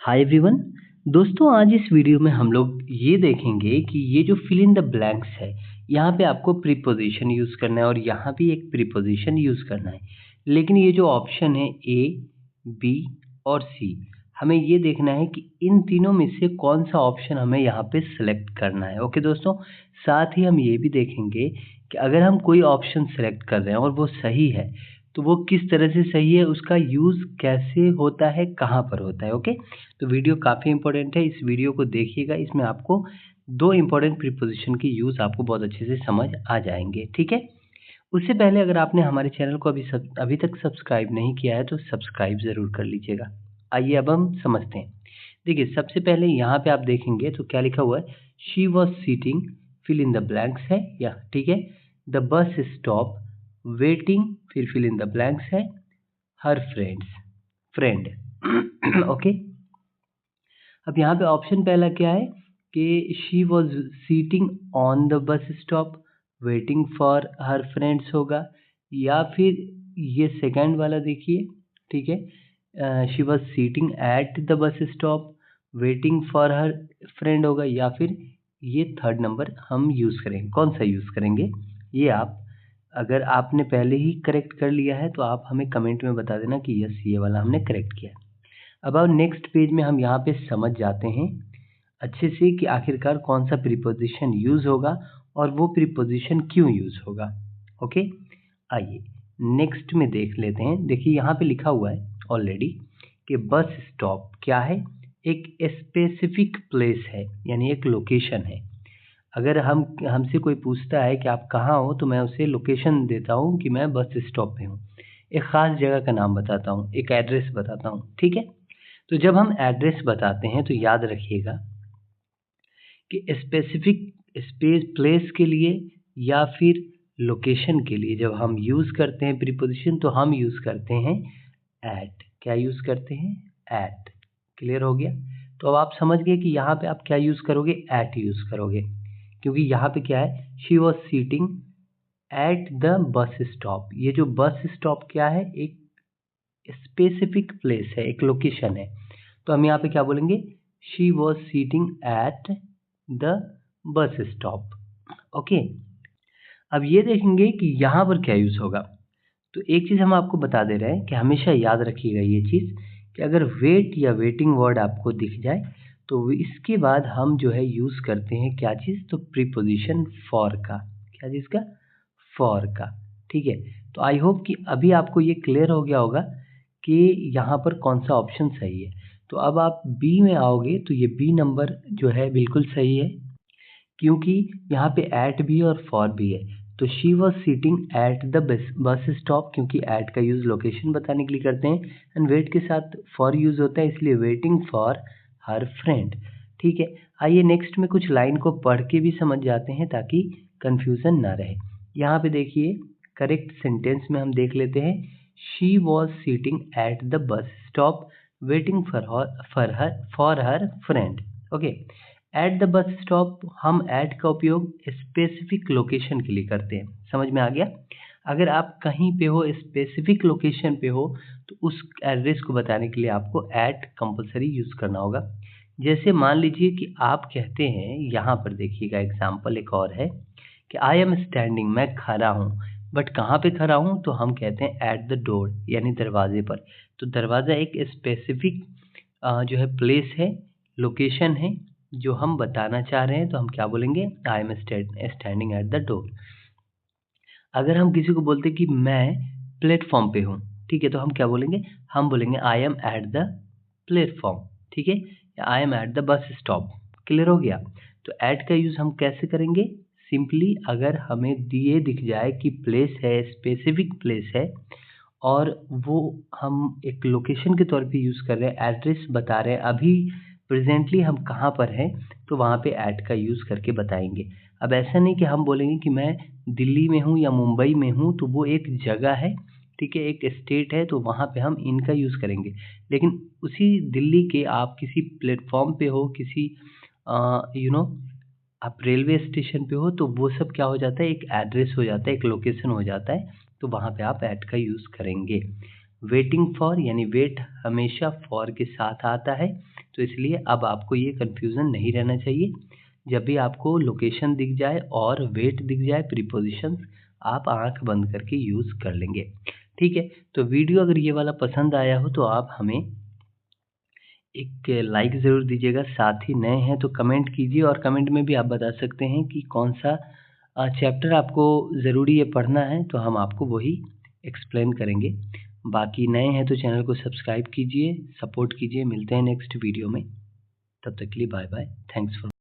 Hi everyone. दोस्तों, आज इस वीडियो में हम लोग ये देखेंगे कि ये जो फिल इन द ब्लैंक्स है, यहाँ पे आपको प्रीपोजिशन यूज़ करना है और यहाँ भी एक प्रीपोजिशन यूज़ करना है। लेकिन ये जो ऑप्शन है ए, बी और सी, हमें ये देखना है कि इन तीनों में से कौन सा ऑप्शन हमें यहाँ पे सिलेक्ट करना है। ओके दोस्तों, साथ ही हम ये भी देखेंगे कि अगर हम कोई ऑप्शन सेलेक्ट कर रहे हैं और वो सही है, तो वो किस तरह से सही है, उसका यूज़ कैसे होता है, कहाँ पर होता है। ओके, तो वीडियो काफ़ी इंपॉर्टेंट है, इस वीडियो को देखिएगा। इसमें आपको दो इंपॉर्टेंट प्रीपोजिशन की यूज़ आपको बहुत अच्छे से समझ आ जाएंगे, ठीक है। उससे पहले अगर आपने हमारे चैनल को अभी तक सब्सक्राइब नहीं किया है तो सब्सक्राइब ज़रूर कर लीजिएगा। आइए अब हम समझते हैं। देखिए, सबसे पहले यहाँ पे आप देखेंगे तो क्या लिखा हुआ है, she was sitting, fill in the blanks है या, ठीक है। द बस स्टॉप, वेटिंग, फिर फिल इन द ब्लैंक्स है, हर फ्रेंड ओके। अब यहाँ पे ऑप्शन पहला क्या है कि she was sitting on the bus stop, waiting for her friends होगा, या फिर ये सेकंड वाला देखिए, ठीक है, she was sitting at the bus stop, waiting for her friend होगा, या फिर ये थर्ड नंबर हम यूज़ करेंगे। कौन सा यूज़ करेंगे ये आप, अगर आपने पहले ही करेक्ट कर लिया है तो आप हमें कमेंट में बता देना कि यस, ये वाला हमने करेक्ट किया है। अब नेक्स्ट पेज में हम यहाँ पे समझ जाते हैं अच्छे से कि आखिरकार कौन सा प्रीपोजिशन यूज़ होगा और वो प्रीपोजिशन क्यों यूज़ होगा। ओके, आइए नेक्स्ट में देख लेते हैं। देखिए, यहाँ पे लिखा हुआ है ऑलरेडी कि बस स्टॉप क्या है, एक स्पेसिफिक प्लेस है, यानी एक लोकेशन है। अगर हमसे कोई पूछता है कि आप कहाँ हो, तो मैं उसे लोकेशन देता हूँ कि मैं बस स्टॉप पे हूँ। एक ख़ास जगह का नाम बताता हूँ, एक एड्रेस बताता हूँ, ठीक है। तो जब हम एड्रेस बताते हैं तो याद रखिएगा कि स्पेसिफिक स्पेस प्लेस के लिए या फिर लोकेशन के लिए जब हम यूज़ करते हैं प्रीपोजिशन, तो हम यूज़ करते हैं एट। क्या यूज़ करते हैं? एट। क्लियर हो गया? तो अब आप समझ गए कि यहाँ पे आप क्या यूज़ करोगे, एट यूज़ करोगे, क्योंकि यहाँ पे क्या है, she was sitting at the bus stop. ये जो बस स्टॉप क्या है, एक स्पेसिफिक प्लेस है, एक लोकेशन है। तो हम यहाँ पे क्या बोलेंगे, she was sitting at the bus stop. Okay, अब ये देखेंगे कि यहाँ पर क्या यूज़ होगा। तो एक चीज़ हम आपको बता दे रहे हैं कि हमेशा याद रखिएगा ये चीज़ कि अगर वेट या वेटिंग वर्ड आपको दिख जाए तो इसके बाद हम जो है यूज़ करते हैं क्या चीज़, तो प्रीपोजिशन फॉर का। क्या चीज़ का? फॉर का, ठीक है। तो आई होप कि अभी आपको ये क्लियर हो गया होगा कि यहाँ पर कौन सा ऑप्शन सही है। तो अब आप बी में आओगे तो ये बी नंबर जो है बिल्कुल सही है, क्योंकि यहाँ पे एट भी और फॉर भी है। तो she was sitting at the bus stop, क्योंकि एट का यूज़ लोकेशन बताने के लिए करते हैं, एंड वेट के साथ फॉर यूज़ होता है, इसलिए वेटिंग फॉर हर फ्रेंड, ठीक है। आइए नेक्स्ट में कुछ लाइन को पढ़ के भी समझ जाते हैं ताकि कन्फ्यूज़न ना रहे। यहाँ पे देखिए, करेक्ट सेंटेंस में हम देख लेते हैं, she was sitting at the bus stop waiting for her friend. Okay, at the bus stop, हम एट का उपयोग स्पेसिफिक लोकेशन के लिए करते हैं। समझ में आ गया? अगर आप कहीं पे हो, स्पेसिफिक लोकेशन पे हो, तो उस एड्रेस को बताने के लिए आपको एट कंपलसरी यूज़ करना होगा। जैसे मान लीजिए कि आप कहते हैं, यहाँ पर देखिएगा एग्जाम्पल एक और है कि आई एम स्टैंडिंग, मैं खड़ा हूँ, बट कहाँ पे खड़ा हूँ, तो हम कहते हैं एट द डोर, यानी दरवाजे पर। तो दरवाज़ा एक स्पेसिफिक जो है प्लेस है, लोकेशन है जो हम बताना चाह रहे हैं, तो हम क्या बोलेंगे, I am standing at the door. अगर हम किसी को बोलते कि मैं प्लेटफॉर्म पे हूँ, ठीक है, तो हम क्या बोलेंगे, हम बोलेंगे I am at the platform, ठीक है, या I am eight the bus stop. Clear हो गया? तो एट का यूज़ हम कैसे करेंगे, सिंपली अगर हमें ये दिख जाए कि प्लेस है, स्पेसिफिक प्लेस है, और वो हम एक लोकेशन के तौर पे यूज़ कर रहे हैं, एड्रेस बता रहे हैं, अभी प्रेजेंटली हम कहाँ पर हैं, तो वहाँ पे ऐट का यूज़ करके बताएंगे। अब ऐसा नहीं कि हम बोलेंगे कि मैं दिल्ली में हूँ या मुंबई में हूँ, तो वो एक जगह है, ठीक है, एक स्टेट है, तो वहाँ पे हम इनका यूज़ करेंगे। लेकिन उसी दिल्ली के आप किसी प्लेटफॉर्म पे हो, किसी यू नो आप रेलवे स्टेशन पे हो, तो वो सब क्या हो जाता है, एक एड्रेस हो जाता है, एक लोकेशन हो जाता है, तो वहाँ पे आप एट का यूज़ करेंगे। वेटिंग फॉर, यानी वेट हमेशा फॉर के साथ आता है, तो इसलिए अब आपको ये कन्फ्यूज़न नहीं रहना चाहिए। जब भी आपको लोकेशन दिख जाए और वेट दिख जाए प्रीपोज़िशंस, आप आँख बंद करके यूज़ कर लेंगे। ठीक है? तो वीडियो अगर ये वाला पसंद आया हो तो आप हमें एक लाइक ज़रूर दीजिएगा, साथ ही नए हैं तो कमेंट कीजिए और कमेंट में भी आप बता सकते हैं कि कौन-सा चैप्टर आपको ज़रूरी है पढ़ना है, तो हम आपको वही एक्सप्लेन करेंगे। बाकी नए हैं तो चैनल को सब्सक्राइब कीजिए, सपोर्ट कीजिए, मिलते हैं नेक्स्ट वीडियो में। तब तक के लिए बाय बाय, थैंक्स फॉर